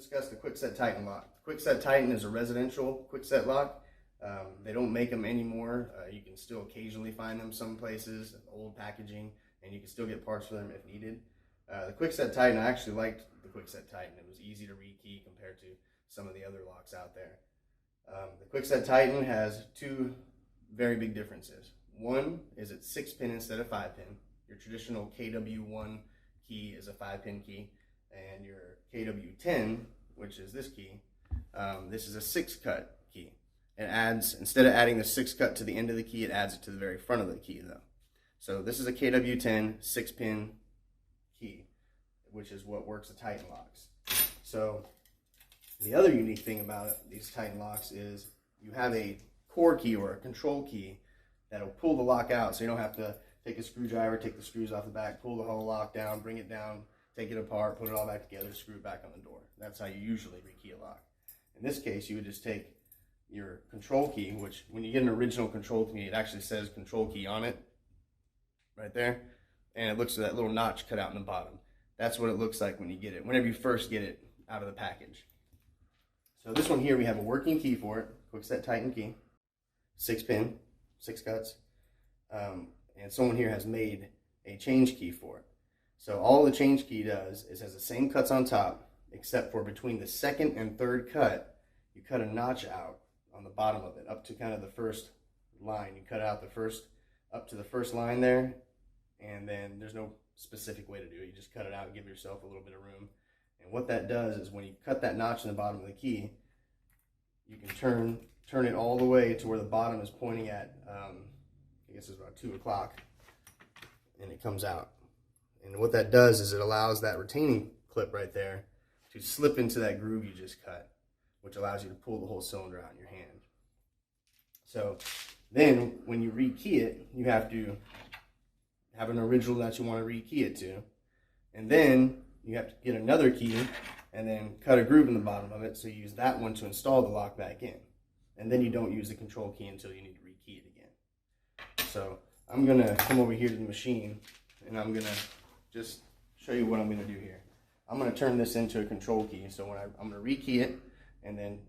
discuss the Kwikset Titan lock. Kwikset Titan is a residential Kwikset lock. They don't make them anymore. You can still occasionally find them some places, old packaging, and you can still get parts for them if needed. The Kwikset Titan, I actually liked the Kwikset Titan. It was easy to rekey compared to some of the other locks out there. The Kwikset Titan has two very big differences. One is it's 6-pin instead of 5-pin. Your traditional KW1 key is a 5-pin key, and your KW10, which is this key, this is a 6-cut key. It adds, instead of adding the 6-cut to the end of the key, it adds it to the very front of the key though. So this is a KW10 6-pin key, which is what works the Titan locks. So the other unique thing about these Titan locks is you have a core key or a control key that'll pull the lock out, so you don't have to take a screwdriver, take the screws off the back, pull the whole lock down, bring it down, take it apart, put it all back together, screw it back on the door. That's how you usually rekey a lock. In this case, you would just take your control key, which when you get an original control key, it actually says control key on it, right there, and it looks at that little notch cut out in the bottom. That's what it looks like when you get it, whenever you first get it out of the package. So this one here, we have a working key for it, Kwikset Titan key, 6-pin, 6 cuts, and someone here has made a change key for it. So all the change key does is has the same cuts on top, except for between the second and third cut, you cut a notch out on the bottom of it, up to kind of the first line. You cut out the first, up to the first line there, and then there's no specific way to do it. You just cut it out and give yourself a little bit of room. And what that does is when you cut that notch in the bottom of the key, you can turn it all the way to where the bottom is pointing at, I guess it's about 2 o'clock, and it comes out. And what that does is it allows that retaining clip right there to slip into that groove you just cut, which allows you to pull the whole cylinder out in your hand. So then when you rekey it, you have to have an original that you want to rekey it to, and then you have to get another key and then cut a groove in the bottom of it, so you use that one to install the lock back in. And then you don't use the control key until you need to rekey it again. So I'm going to come over here to the machine, and I'm going to just show you what I'm going to do here. I'm going to turn this into a control key. So when I'm going to rekey it and then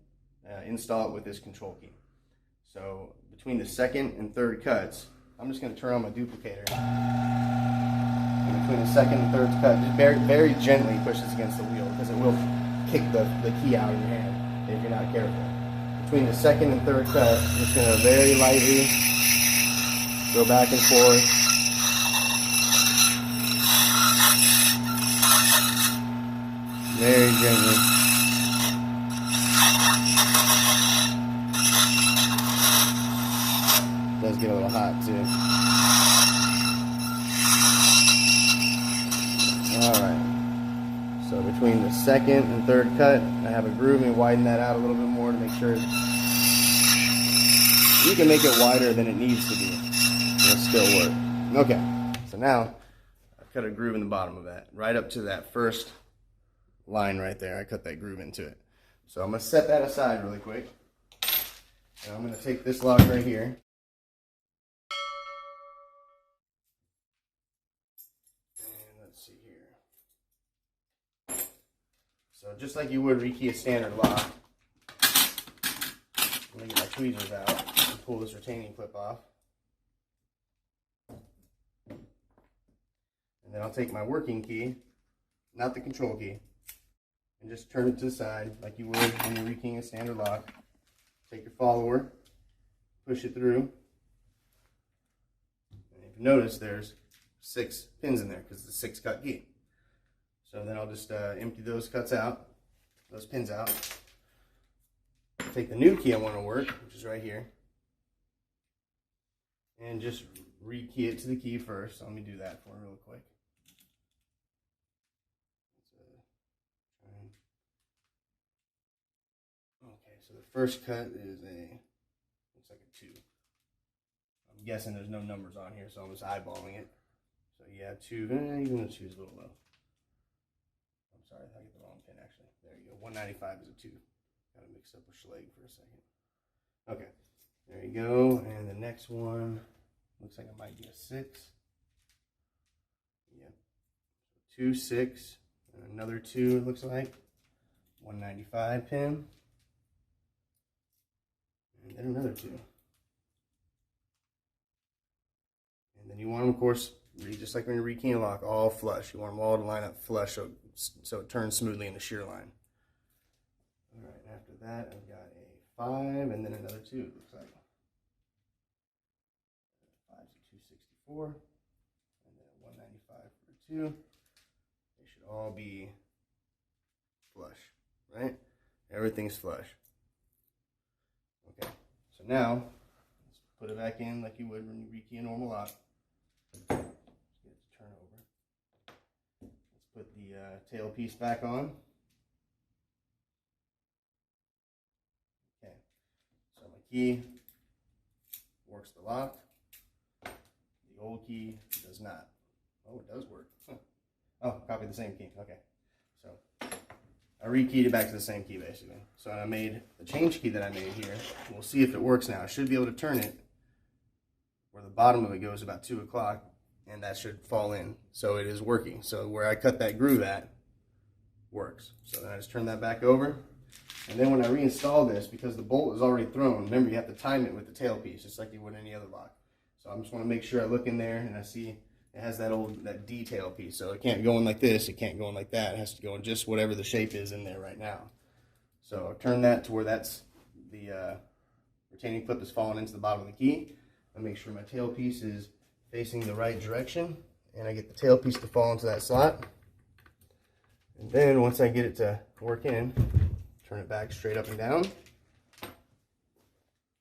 install it with this control key. So between the second and third cuts, I'm just going to turn on my duplicator. And between the second and third cut, just very gently push this against the wheel, because it will kick the key out of your hand if you're not careful. Between the second and third cut, I'm just going to very lightly go back and forth. Very gently. It does get a little hot too. Alright. So between the second and third cut, I have a groove and widen that out a little bit more to make sure you can make it wider than it needs to be. It'll still work. Okay. So now I've cut a groove in the bottom of that, right up to that first line right there. I cut that groove into it. So I'm going to set that aside really quick. And I'm going to take this lock right here. And let's see here. So just like you would rekey a standard lock, I'm going to get my tweezers out and pull this retaining clip off. And then I'll take my working key, not the control key, and just turn it to the side like you would when you're rekeying a standard lock. Take your follower, push it through, and if you notice, there's 6 pins in there because it's a 6-cut key. So then I'll just empty those pins out. Take the new key I want to work, which is right here, and just rekey it to the key first. So let me do that for real quick. Okay, so the first cut is looks like a 2. I'm guessing there's no numbers on here, so I'm just eyeballing it. So yeah, 2, even the 2 is a little low. I'm sorry, I got the wrong pin actually. There you go, 195 is a 2. Got to mix up a Schleg for a second. Okay, there you go, and the next one looks like it might be a 6. Yep, 2, 6, and another 2 it looks like. 195 pin, and then another 2. And then you want them, of course, just like when you're rekeying a lock, all flush. You want them all to line up flush so it turns smoothly in the shear line. All right, after that, I've got a 5 and then another 2, it looks like. 5's a 264, and then a 195 for a 2. They should all be flush, right? Everything's flush. Okay, so now let's put it back in like you would when you rekey a normal lock. Let's get it to turn over. Let's put the tail piece back on. Okay, so my key works the lock. The old key does not. Oh, it does work. Huh. Oh, copy the same key. Okay, so I rekeyed it back to the same key basically. So I made the change key that I made here. We'll see if it works now. I should be able to turn it where the bottom of it goes about 2 o'clock, and that should fall in. So it is working. So where I cut that groove at works. So then I just turn that back over. And then when I reinstall this, because the bolt is already thrown, remember you have to time it with the tail piece, just like you would any other lock. So I just want to make sure I look in there and I see it has that detail piece. So it can't go in like this, it can't go in like that. It has to go in just whatever the shape is in there right now. So I'll turn that to where that's the retaining clip is falling into the bottom of the key. I make sure my tail piece is facing the right direction, and I get the tail piece to fall into that slot. And then once I get it to work in, turn it back straight up and down.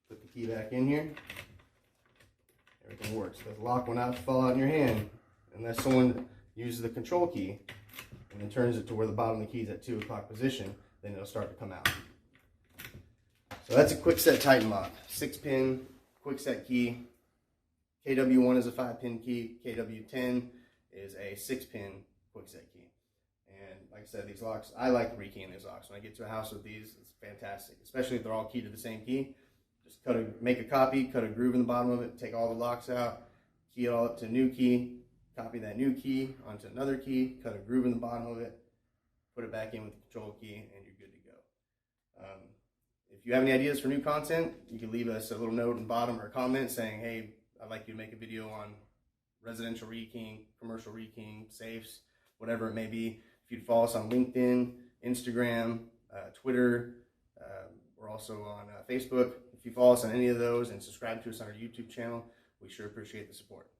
Put the key back in here. Everything works. The lock will not fall out in your hand unless someone uses the control key and then turns it to where the bottom of the key is at 2 o'clock position. Then it'll start to come out. So that's a Kwikset Titan lock. 6-pin Kwikset key. KW1 is a 5-pin key. KW10 is a 6-pin Kwikset key. And like I said, these locks, I like rekeying these locks. When I get to a house with these, it's fantastic, especially if they're all keyed to the same key. Just make a copy, cut a groove in the bottom of it, take all the locks out, key it all up to a new key, copy that new key onto another key, cut a groove in the bottom of it, put it back in with the control key, and you're good to go. If you have any ideas for new content, you can leave us a little note in the bottom or a comment saying, hey, I'd like you to make a video on residential rekeying, commercial rekeying, safes, whatever it may be. If you'd follow us on LinkedIn, Instagram, Twitter, we're also on Facebook. If you follow us on any of those and subscribe to us on our YouTube channel, we sure appreciate the support.